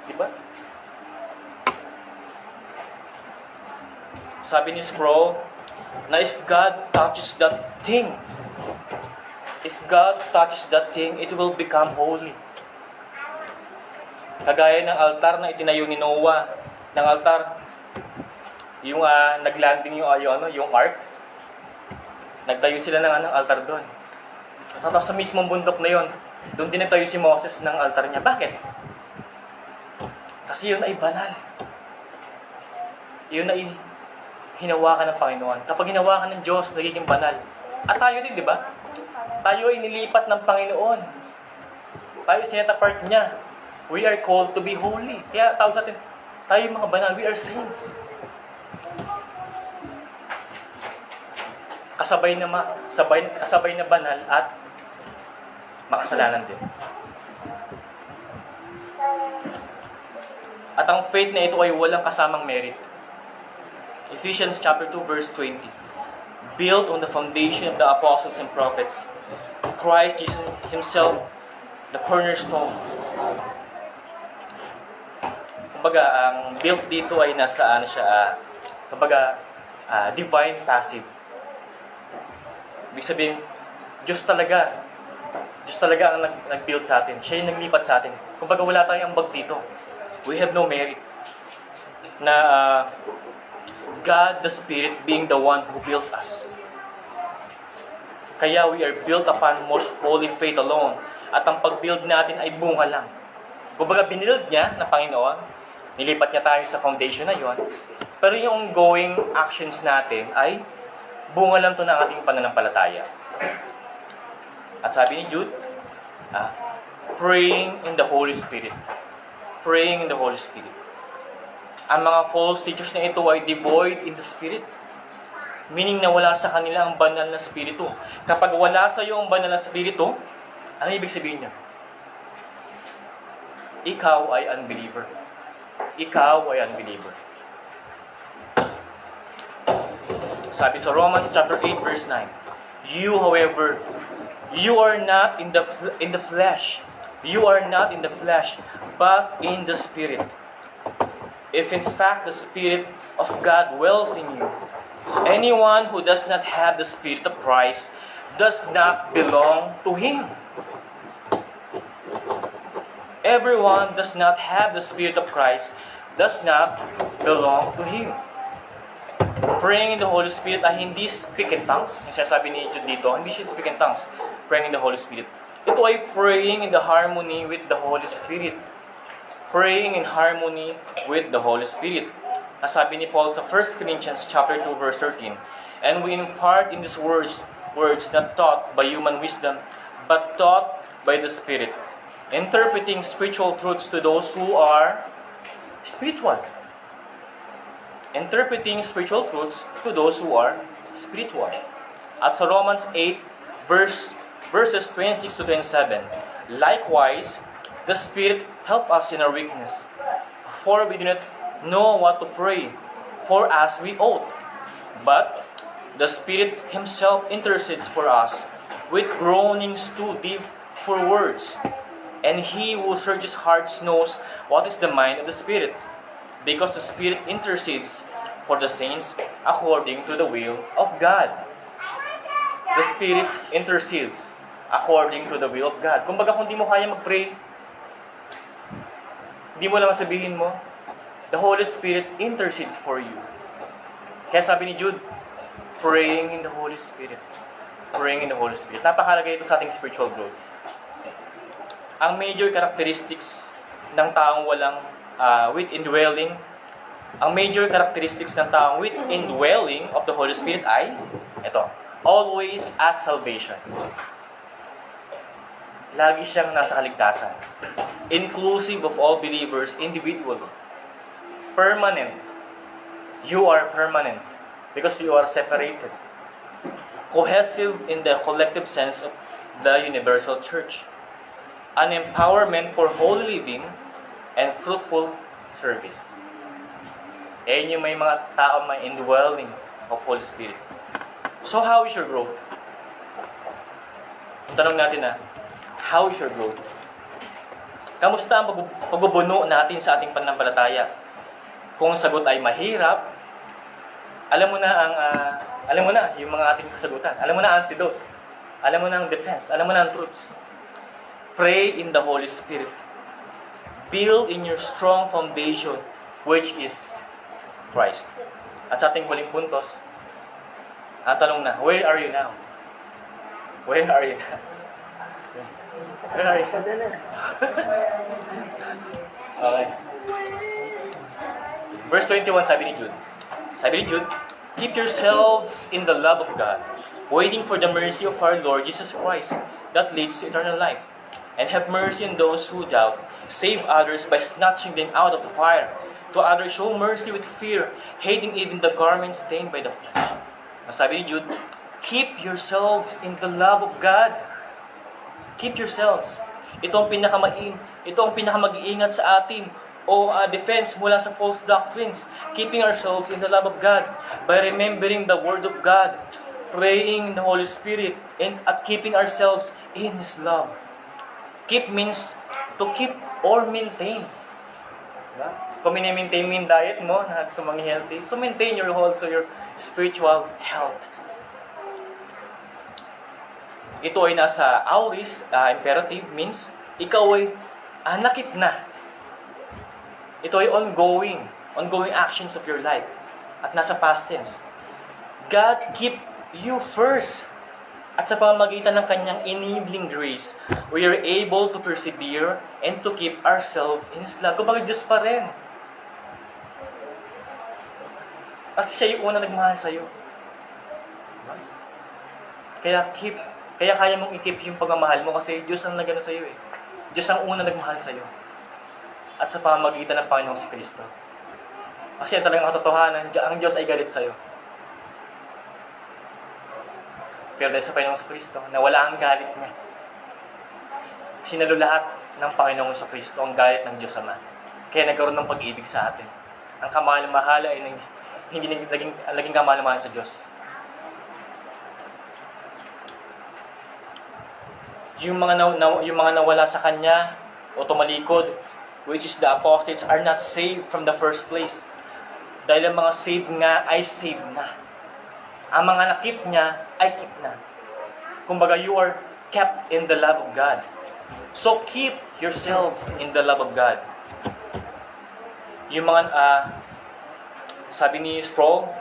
Di ba? Sabi ni Sproul, na if God touches that thing, it will become holy. Kagaya ng altar na itinayo ni Noah, ng altar, yung naglanding yung ark, nagtayo sila ng altar doon. Tapos sa mismong bundok na yon, doon din nagtayo si Moses ng altar niya. Bakit? Kasi yun ay banal. Yun ay hinawakan ng Panginoon. Kapag hinawakan ng Diyos, nagiging banal. At tayo din, di ba? Tayo ay nilipat ng Panginoon. Tayo set apart niya. We are called to be holy. Kaya tawag sa atin, tayo mga banal, we are saints. Kasabay na banal at makasalanan din. At ang faith na ito ay walang kasamang merit. Ephesians chapter 2 verse 20. Built on the foundation of the apostles and prophets, Christ Jesus Himself, the cornerstone. Kumbaga, ang built dito ay nasa divine passive. Ibig sabihin, Diyos talaga ang nag-build sa atin. Siya yung naglipat sa atin. Kumbaga, wala tayong ambag dito. We have no merit. God the Spirit being the one who built us. Kaya we are built upon most holy faith alone. At ang pag-build natin ay bunga lang. Kumbaga, binild niya na Panginoon, nilipat niya tayo sa foundation na yon. Pero yung ongoing actions natin ay bunga lang to ng ating pananampalataya. At sabi ni Jude, praying in the Holy Spirit. Praying in the Holy Spirit. Ang mga false teachers na ito ay devoid in the Spirit. Meaning na wala sa kanila ang banal na Spirito. Kapag wala sa iyo ang banal na Spirito, ano ibig sabihin niya? ikaw ay unbeliever. Ikaw ay unbeliever. Sabi sa Romans chapter 8 verse 9, you, however, you are not in the flesh. You are not in the flesh, but in the Spirit. If in fact the Spirit of God dwells in you, anyone who does not have the Spirit of Christ does not belong to Him. Everyone does not have the Spirit of Christ does not belong to Him. Praying in the Holy Spirit ay hindi speak in tongues. Yung sinasabi ni Jude dito, hindi siya speak in tongues. Praying in the Holy Spirit. Ito ay praying in the harmony with the Holy Spirit. Praying in harmony with the Holy Spirit. Nasabi ni Paul sa 1 Corinthians chapter 2 verse 13, and we impart in these words not taught by human wisdom, but taught by the Spirit, interpreting spiritual truths to those who are spiritual. Interpreting spiritual truths to those who are spiritual. At sa Romans 8 verses 26 to 27, likewise, the Spirit help us in our weakness, for we do not know what to pray for as we ought. But the Spirit Himself intercedes for us with groanings too deep for words. And He who searches hearts knows what is the mind of the Spirit, because the Spirit intercedes for the saints according to the will of God. The Spirit intercedes according to the will of God. Kumbaga, kung di mo kaya mag-pray, di mo lang sabihin mo, the Holy Spirit intercedes for you. Kaya sabi ni Jude, praying in the Holy Spirit. Praying in the Holy Spirit. Napakahalaga ito sa ating spiritual growth. Ang major characteristics ng taong walang with indwelling, ang major characteristics ng taong with indwelling of the Holy Spirit ay, ito, always at salvation. Lagi siyang nasa kaligtasan. Inclusive of all believers individually. Permanent. You are permanent because you are separated. Cohesive in the collective sense of the universal church. An empowerment for holy living and fruitful service. Ayan yung may mga tao may indwelling of Holy Spirit. So how is your growth? Ang tanong natin how is your growth? Kamusta ang pagbubuno natin sa ating pananampalataya? Kung ang sagot ay mahirap, alam mo na yung mga ating kasagutan. Alam mo na ang antidote. Alam mo na ang defense. Alam mo na ang truths. Pray in the Holy Spirit. Build in your strong foundation, which is Christ. At sa ating huling puntos, ang tanong na, where are you now? Where are you now? Where are you? Okay. Verse 21, sabi ni Jude, keep yourselves in the love of God, waiting for the mercy of our Lord Jesus Christ that leads to eternal life. And have mercy on those who doubt. Save others by snatching them out of the fire. To others, show mercy with fear, hating even the garments stained by the flesh. Sabi ni Jude, keep yourselves in the love of God. Keep yourselves. Ito ang pinakamag-iingat sa atin o defense mula sa false doctrines. Keeping ourselves in the love of God by remembering the Word of God, praying in the Holy Spirit, and at keeping ourselves in His love. Keep means to keep or maintain. Diba? Kung maintain mo yung diet mo na gusto mong healthy, so maintain your also your spiritual health. Ito ay nasa aorist, imperative means ikaw ay nakip na. Ito ay ongoing actions of your life. At nasa past tense. God keep you first. At sa pamamagitan ng kanyang enabling grace, we are able to persevere and to keep ourselves in His love. Kumbaga, Diyos pa rin. Kasi siya yung una nagmahal sa'yo. Kaya kaya mong i-keep yung pagmamahal mo kasi Diyos ang nagano sa'yo eh. Diyos ang una nagmahal sa'yo. At sa pamamagitan ng Panginoong si Kristo. Kasi yan talagang katotohanan, ang Diyos ay galit sa'yo. Pero dahil sa Panginoong si Kristo, na wala ang galit niya. Sinalo lahat ng Panginoong Kristo ang galit ng Diyos Ama. Kaya nagkaroon ng pag-ibig sa atin. Ang kamahal-mahala ay hindi naging kamahal-mahala sa Diyos. Yung mga nawala sa Kanya o tumalikod, which is the apostles, are not saved from the first place. Dahil ang mga saved nga ay saved na. Ang mga nakip niya ay keep na. Kumbaga, you are kept in the love of God. So keep yourselves in the love of God. Yung mga, sabi ni Sproul,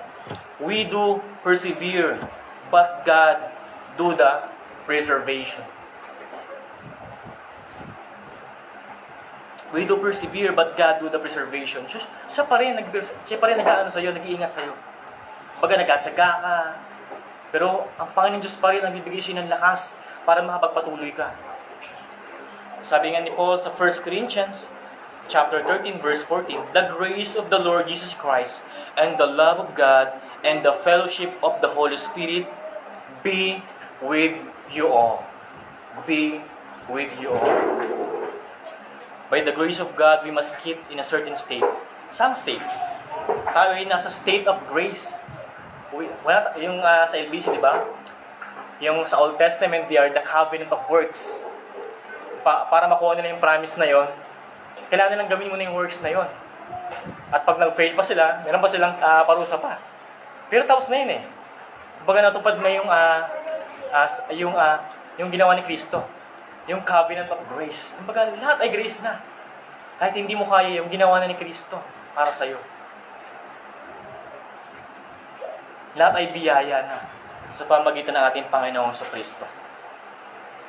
we do persevere, but God do the preservation. We do persevere, but God do the preservation. Siya pa rin nag-aano sa'yo, nag-iingat sa'yo. Baga nag-atsaga ka. Pero ang Panginoon Diyos pa rin ang bibigay siya ng lakas para makapagpatuloy ka. Sabi nga ni Paul sa 1 Corinthians chapter 13, verse 14, the grace of the Lord Jesus Christ and the love of God and the fellowship of the Holy Spirit be with you all. Be with you all. By the grace of God, we must keep in a certain state. Some state. Tayo ay nasa state of grace. Yung sa LBC, di ba? Yung sa Old Testament, they are the covenant of works. Para makuha nila yung promise na yon, kailangan nilang gawin muna yung works na yon. At pag nag-fail pa sila, meron pa silang parusa pa. Pero tapos na yun eh. Baga natupad na yung ginawa ni Kristo. Yung covenant of grace. Kumbaga, lahat ay grace na. Kahit hindi mo kaya, yung ginawa na ni Kristo para sa'yo. Lahat ay biyaya na sa pamagitan ng ating Panginoong Kristo.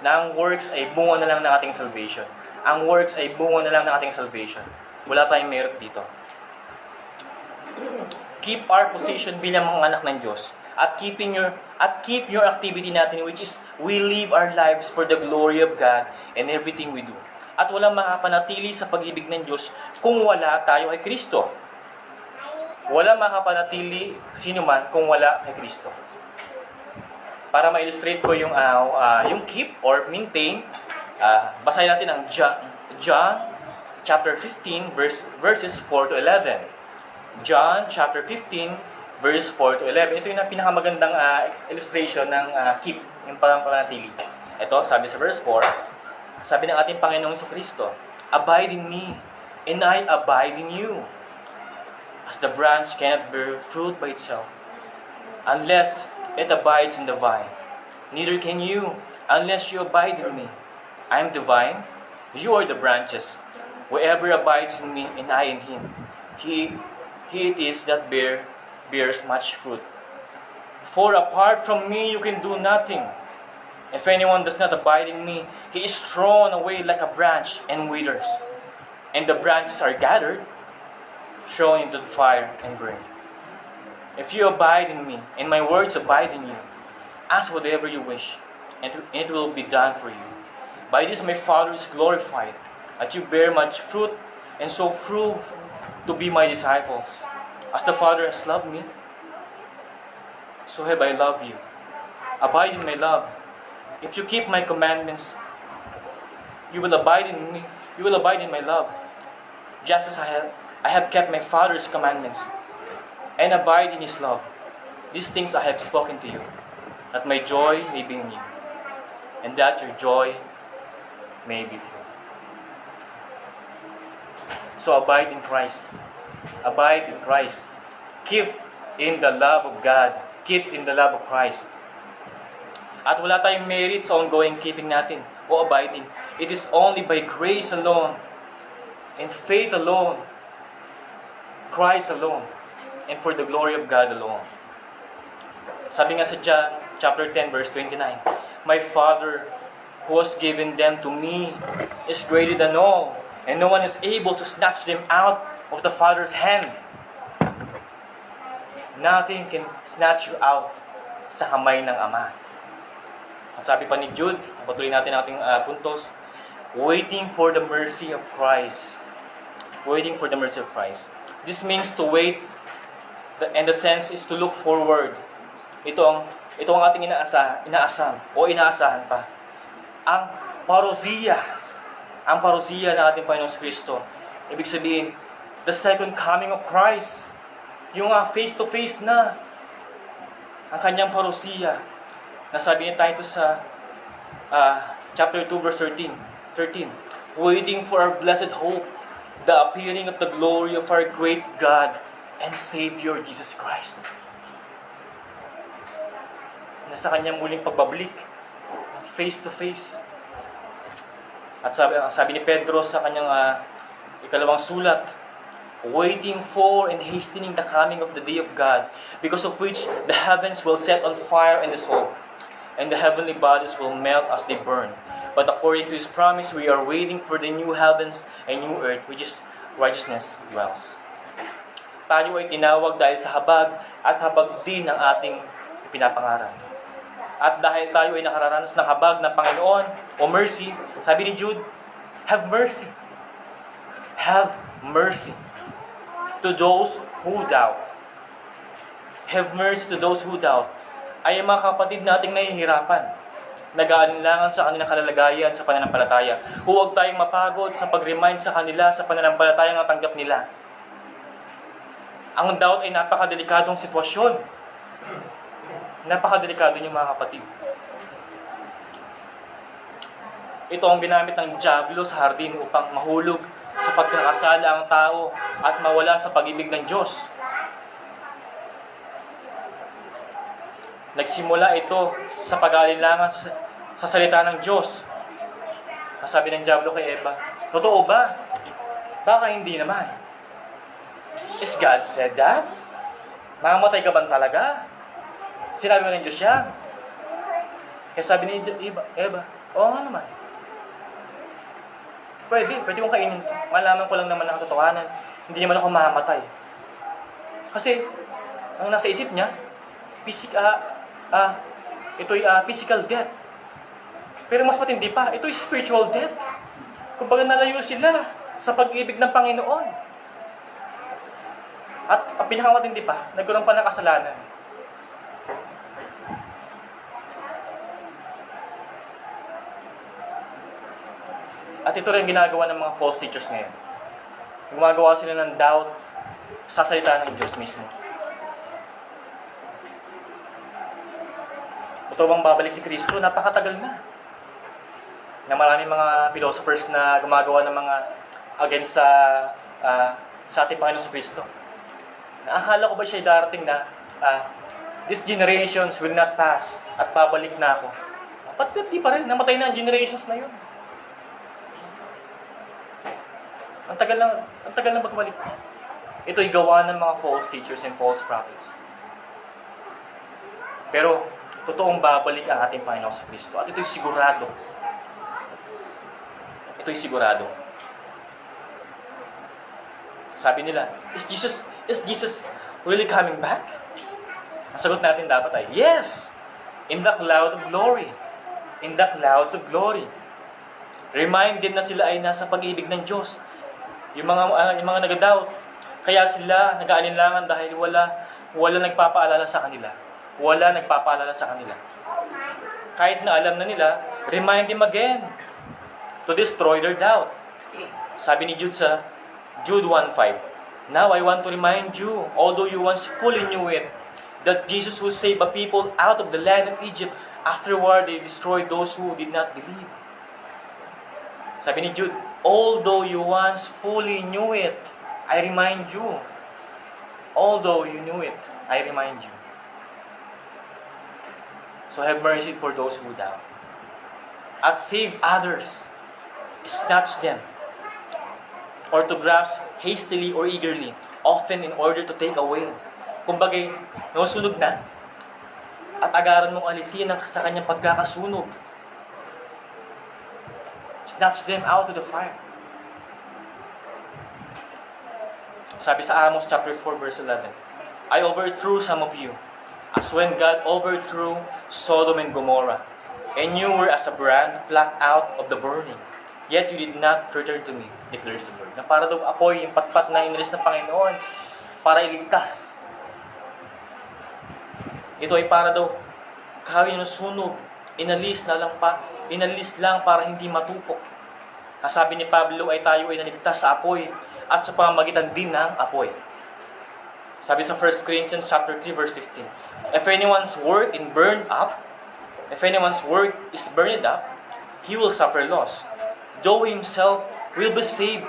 Na ang works ay bunga na lang ng ating salvation. Ang works ay bunga na lang ng ating salvation. Wala tayong merit dito. Keep our position bilang mga anak ng Diyos. At keep your activity natin, which is we live our lives for the glory of God in everything we do. At walang makapanatili sa pag-ibig ng Diyos kung wala tayo kay Kristo. Wala makapanatili sino man kung wala kay Kristo. Para ma-illustrate ko yung keep or maintain, basahin natin ang John chapter 15 verses 4 to 11. John chapter 15 verse 4 to 11. Ito yung pinakamagandang illustration ng keep, yung pananatili. Ito, sabi sa verse 4, sabi ng ating Panginoong Kristo, abide in me, and I abide in you. As the branch cannot bear fruit by itself, unless it abides in the vine. Neither can you, unless you abide in me. I am the vine, you are the branches. Whoever abides in me, and I in him, he it is that bears much fruit. For apart from me, you can do nothing. If anyone does not abide in me, he is thrown away like a branch and withers. And the branches are gathered, thrown into the fire and burned. If you abide in me, and my words abide in you, ask whatever you wish, and it will be done for you. By this my Father is glorified, that you bear much fruit, and so prove to be my disciples. As the Father has loved me, so have I loved you. Abide in my love. If you keep my commandments, you will abide in me. You will abide in my love, just as I have kept my Father's commandments, and abide in His love. These things I have spoken to you, that my joy may be in you, and that your joy may be full. So abide in Christ. Abide in Christ. Keep in the love of God. Keep in the love of Christ. At wala tayong merit sa ongoing keeping natin o abiding. It is only by grace alone, and faith alone, Christ alone, and for the glory of God alone. Sabi nga sa John chapter 10 verse 29, my Father who has given them to me is greater than all, and no one is able to snatch them out of the Father's hand. Nothing can snatch you out sa kamay ng Ama. At sabi pa ni Jude, patuloy natin ating puntos, waiting for the mercy of Christ. Waiting for the mercy of Christ. This means to wait, and the sense is to look forward. Ito ang ating inaasahan pa. Ang parousia. ang parusiya ng ating Panginoong Kristo. Ibig sabihin, the second coming of Christ. Yung face-to-face na ang kanyang parusiya. Nasabi niya tayo sa chapter 2, verse 13. Waiting for our blessed hope, the appearing of the glory of our great God and Savior, Jesus Christ. Nasa kanyang muling pagbabalik, face-to-face. At sabi ni Pedro sa kanyang ikalawang sulat, waiting for and hastening the coming of the day of God, because of which the heavens will set on fire and dissolve, and the heavenly bodies will melt as they burn. But according to His promise, we are waiting for the new heavens and new earth, which is righteousness dwells. Tayo ay tinawag dahil sa habag, at habag din ang ating pinapangarap. At dahil tayo ay nakararanas ng habag ng Panginoon o mercy, sabi ni Jude, have mercy. Have mercy to those who doubt. Have mercy to those who doubt. Ay ang mga kapatid nating nahihirapan, nag-aalinlangan sa kanilang kalalagayan sa pananampalataya. Huwag tayong mapagod sa pag-remind sa kanila sa pananampalatayang natanggap nila. Ang doubt ay napakadelikadong sitwasyon. Napakadelikado niyo mga kapatid. Ito ang ginamit ng dyablo sa hardin upang mahulog sa pagkakasala ang tao at mawala sa pag-ibig ng Diyos. Nagsimula ito sa pag-aalinlangan sa salita ng Diyos. Sabi ng dyablo kay Eva, totoo ba? Baka hindi naman. Is God said that? Mamatay ka ba talaga? Sinabi mo ng Diyos yan. Kaya sabi ni Eva, oo nga naman. Pwede kong kainin. Malaman ko lang naman ang katotohanan. Hindi naman ako mamamatay. Kasi, ang nasa isip niya, ito'y physical death. Pero mas matindi pa, ito'y spiritual death. Kumbaga nalayo sila sa pag-ibig ng Panginoon. At ang pinakamatindi pa, nagkaroon pa ng kasalanan. At ito rin ginagawa ng mga false teachers ngayon. Gumagawa sila ng doubt sa salita ng Diyos mismo. Ito bang babalik si Kristo? Napakatagal na. Na maraming mga philosophers na gumagawa ng mga against sa ating Panginoon Kristo. Naakala ko ba siya darating na these generations will not pass at babalik na ako. Ba't di pa rin? Namatay na ang generations na yun. Ang tagal lang magbalik. Ito'y gawa ng mga false teachers and false prophets. Pero, totoong babalik ang ating Panginoon Kristo. At ito'y sigurado. Ito'y sigurado. Sabi nila, is Jesus really coming back? Ang sagot natin dapat ay, yes! In the cloud of glory. In the clouds of glory. Reminded na sila ay nasa pag-ibig ng Diyos. Yung mga nag-doubt, kaya sila nag-aalinlangan dahil wala nagpapaalala sa kanila. Wala nagpapaalala sa kanila. Kahit na alam na nila, remind them again to destroy their doubt. Sabi ni Jude sa Jude 1:5, now I want to remind you, although you once fully knew it, that Jesus will save a people out of the land of Egypt. Afterward, they destroyed those who did not believe. Sabi ni Jude, although you once fully knew it, I remind you. Although you knew it, I remind you. So have mercy for those who doubt. At save others, snatch them, or to grasp hastily or eagerly, often in order to take away. Kumbaga, nasunog na, at agaran mong alisin sa kanyang pagkakasunog. Snatch them out of the fire. Sabi sa Amos chapter 4 verse 11, I overthrew some of you, as when God overthrew Sodom and Gomorrah, and you were as a brand plucked out of the burning. Yet you did not return to me, declares the Lord. Na para daw apoy, yung patpat na inilis ng Panginoon, para iligtas. Ito ay para daw kahoy ng sunog, inalis lang para hindi matupok. Ang sabi ni Pablo ay tayo ay naligtas sa apoy at sa pamamagitan din ng apoy. Sabi sa 1 Corinthians chapter 3 verse 15, If anyone's work is burned up, he will suffer loss, though himself will be saved,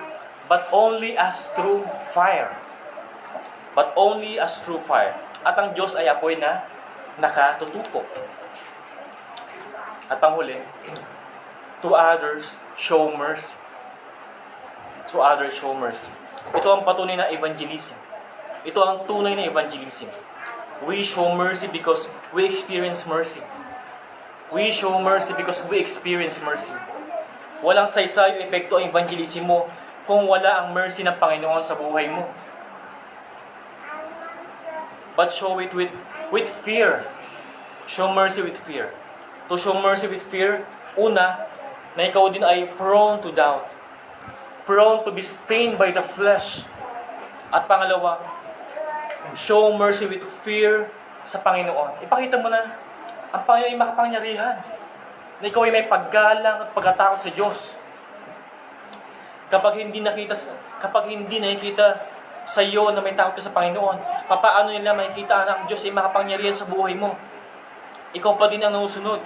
but only as through fire. At ang Diyos ay apoy na nakatutupo. At ang huli, to others, show mercy. Ito ang patunay na evangelism. Ito ang tunay na evangelism. We show mercy because we experience mercy. Walang saysay o epekto ang evangelism mo kung wala ang mercy ng Panginoon sa buhay mo. But show it with fear. Show mercy with fear. To show mercy with fear, una, na ikaw din ay prone to doubt. Prone to be stained by the flesh. At pangalawa, show mercy with fear sa Panginoon. Ipakita mo na ang Panginoon ay makapangyarihan. Na ikaw ay may paggalang at pagkatakot sa Diyos. Kapag hindi nakita sa iyo na may takot ka sa Panginoon, papaano nila makikita na ang Diyos ay makapangyarihan sa buhay mo? Ikaw pa din ang namusunod.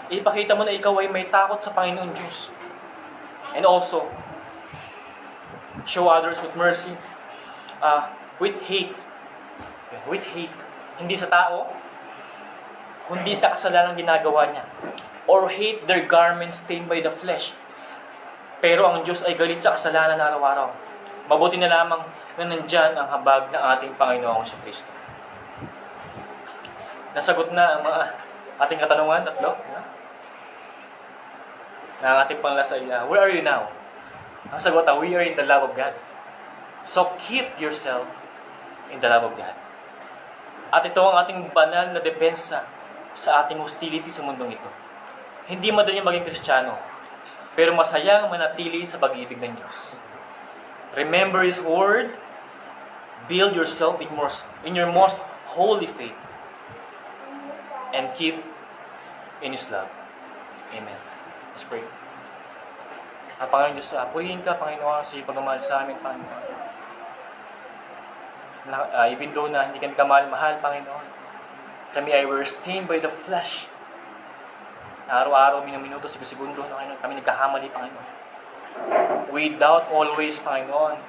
Ipakita mo na ikaw ay may takot sa Panginoon Diyos. And also, show others with mercy, with hate. Hindi sa tao, kundi sa kasalanan ginagawa niya. Or hate their garments stained by the flesh. Pero ang Diyos ay galit sa kasalanan na araw-araw. Mabuti na lamang na nandyan ang habag ng ating Panginoong Kristo. Nasagot na ang mga ating katanungan, tatlo. Na ang ating panglasay, where are you now? Ang sagot, we are in the love of God. So keep yourself in the love of God. At ito ang ating banal na depensa sa ating hostility sa mundong ito. Hindi madali maging Kristiyano, pero masayang manatili sa pag-ibig ng Diyos. Remember His Word, build yourself in your most holy faith, and keep in His love. Amen. Let's pray. Panginoon Diyos, purihin ka, Panginoon, sa iyong pagmamahal sa amin, Panginoon. Even though na hindi kami kamahal-mahal, Panginoon, kami ay were stained by the flesh. Araw-araw, minuto, segundo, Panginoon, kami nagkahamali, Panginoon. Without always, Panginoon,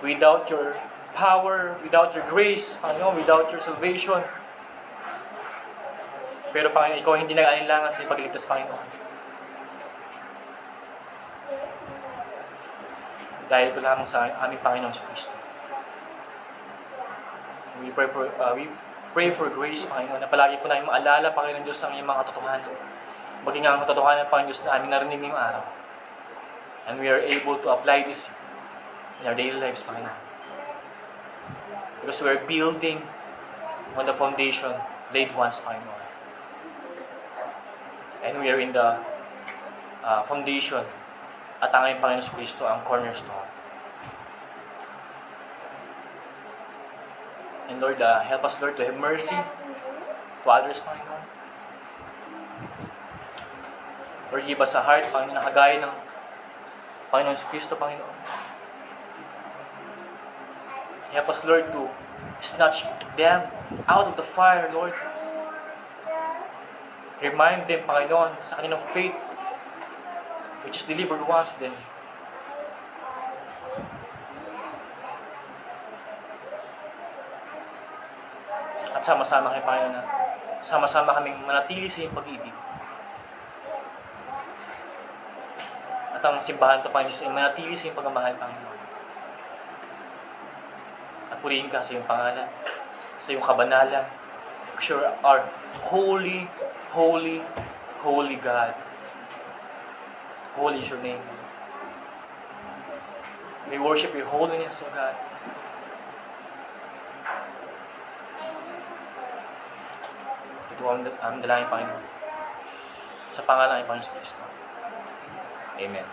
without your power, without your grace, Panginoon, without your salvation. Pero, Panginoon, ikaw hindi nag-alinlangan sa ipagligtas, Panginoon. Dahil ito lamang sa aming Panginoon sa Kristo. We pray for grace, Panginoon, na palagi po namin maalala, Panginoon Diyos, ang iyong mga katotohanan. Maging ang katotohanan, Panginoon Diyos, na aming narinig ngayong araw. And we are able to apply this in our daily lives, Panginoon. Because we are building on the foundation laid once, Panginoon. And we are in the foundation at ang aming Panginoon Kristo ang cornerstone. And Lord, help us, Lord, to have mercy to others, Panginoon. Lord, give us a heart, Panginoon, na kagaya ng Panginoon Kristo, Panginoon. Help us, Lord, to snatch them out of the fire, Lord. Remind them, Panginoon, sa kanilang faith, which is delivered once, then at sama-sama kami, Panginoon, na sama-sama kaming manatili sa iyong pag-ibig. At ang simbahan to, Panginoon, ay manatili sa iyong pagmamahal, Panginoon. At purihin ka sa iyong pangalan, sa iyong kabanalan, because you are holy, holy, holy God. Holy is your name. We worship your holiness, O God. Ito ang dalangin, Panginoon. Sa pangalan ng Panginoon Kristo. Amen.